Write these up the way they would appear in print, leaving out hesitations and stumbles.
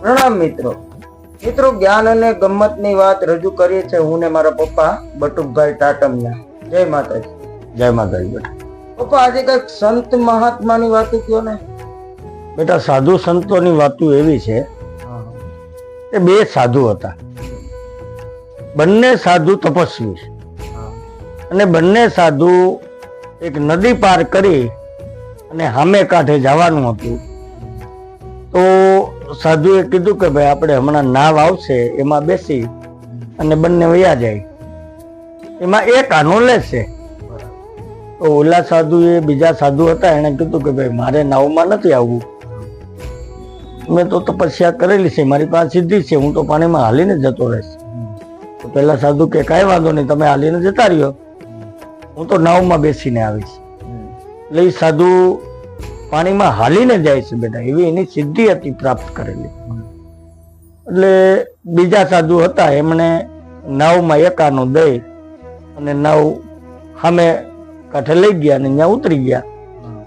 પ્રણામ મિત્રો જ્ઞાન અને ગમ્મતની વાત રજૂ કરીએ છે હું ને મારા પપ્પા બટુકભાઈ ટાટમના. જય માતાજી. જય માતાજી. બેટા પપ્પા આજે કઈક સંત મહાત્માની વાતો કયો ને. બેટા સાધુ સંતોની વાતો એવી છે કે બે સાધુ હતા, બંને સાધુ તપસ્વી અને બંને સાધુ એક નદી પાર કરી અને સામે કાંઠે જવાનું હતું. તો સાધુએ કીધું કે ભાઈ આપણે હમણાં નાવ આવશે એમાં બેસી અને બંને વયા જાય, એમાં એક આનો લેશે. તો ઓલા સાધુ એ બીજા સાધુ હતા એને કીધું કે ભાઈ મારે નાવમાં નથી આવવું, મેં તો તપસ્યા કરેલી છે, મારી પાસે સિદ્ધિ છે, હું તો પાણીમાં હાલીને જતો રહીશ. તો પેલા સાધુ કે કાંઈ વાંધો નહીં, તમે હાલીને જતા રહ્યો, હું તો નાવમાં બેસીને આવીશ. એટલે એ સાધુ પાણીમાં હાલીને જાય છે બેટા, એવી એની સિદ્ધિ હતી પ્રાપ્ત કરેલી. એટલે બીજા સાધુ હતા એમણે નાવમાં એકાનો દઈ અને નાવ સામે કાંઠે લઈ ગયા અને ત્યાં ઉતરી ગયા.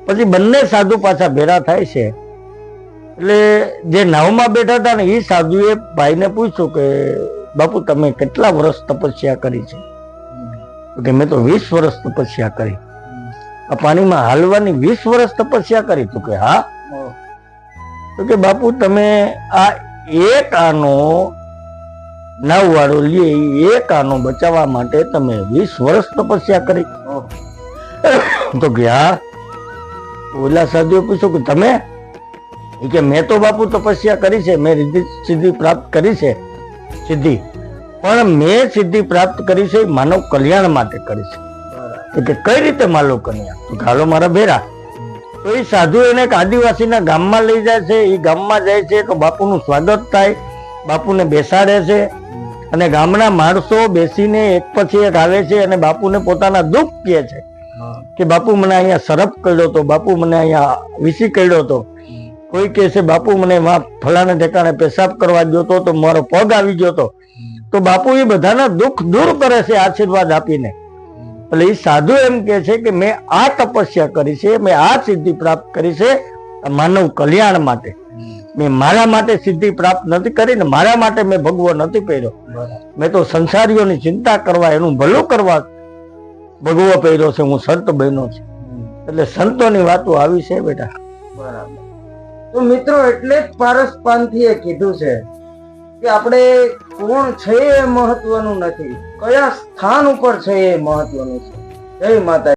પછી બંને સાધુ પાછા ભેરા થાય છે. એટલે જે નાવમાં બેઠા હતા ને એ સાધુએ ભાઈને પૂછ્યું કે બાપુ તમે કેટલા વર્ષ તપસ્યા કરી છે? કે મેં તો 20 વર્ષ તપસ્યા કરી. આ પાણીમાં હાલવાની 20 વર્ષ તપસ્યા કરી? તો કે હા. તો કે બાપુ તમે આ એક આનો નાવ વાળો લે એક આનો બચાવવા માટે તમે 20 વર્ષ તપસ્યા કરી? તો કે હા. ઓલા સાધુએ પૂછ્યું કે તમે? કે મેં તો બાપુ તપસ્યા કરી છે, મેં સિદ્ધિ પ્રાપ્ત કરી છે, સિદ્ધિ પણ મેં સિદ્ધિ પ્રાપ્ત કરી છે માનવ કલ્યાણ માટે કરી છે. તો કે કઈ રીતે માનવ કલ્યાણ? તો હાલો મારા ભેરા. તો એ સાધુ એને એક આદિવાસીના ગામમાં લઈ જાય છે. એ ગામમાં જાય છે તો બાપુનું સ્વાગત થાય, બાપુને બેસાડે છે અને ગામના માણસો બેસીને એક પછી એક આવે છે અને બાપુને પોતાના દુઃખ કહે છે કે બાપુ મને અહીંયા સરપ કર્યો હતો, બાપુ મને અહીંયા વિસી કર્યો હતો, કોઈ કહે છે બાપુ મને ફલાણા ઠેકાણે પેશાબ કરવા ગયો હતો તો મારો પગ આવી ગયો હતો. તો બાપુ એ બધાના દુઃખ દૂર કરે છે આશીર્વાદ આપીને. એટલે એ સાધુ એમ કે છે કે મેં આ તપસ્યા કરી છે, મેં આ સિદ્ધિ પ્રાપ્ત કરી છે માનવ કલ્યાણ માટે. મેં મારા માટે સિદ્ધિ પ્રાપ્ત નથી કરી ને મારા માટે મેં ભગવો નથી પહેર્યો, મેં તો સંસારીઓની ચિંતા કરવા, એનું ભલું કરવા ભગવો પહેર્યો છે, હું સંત બન્યો છું. એટલે સંતોની વાતો આવી છે બેટા. બરાબર. તો મિત્રો એટલે જ પારસપાનથીએ કીધું છે કે આપણે કોણ છે એ મહત્વનું નથી, કયા સ્થાન ઉપર છે એ મહત્વનું છે. જય માતા.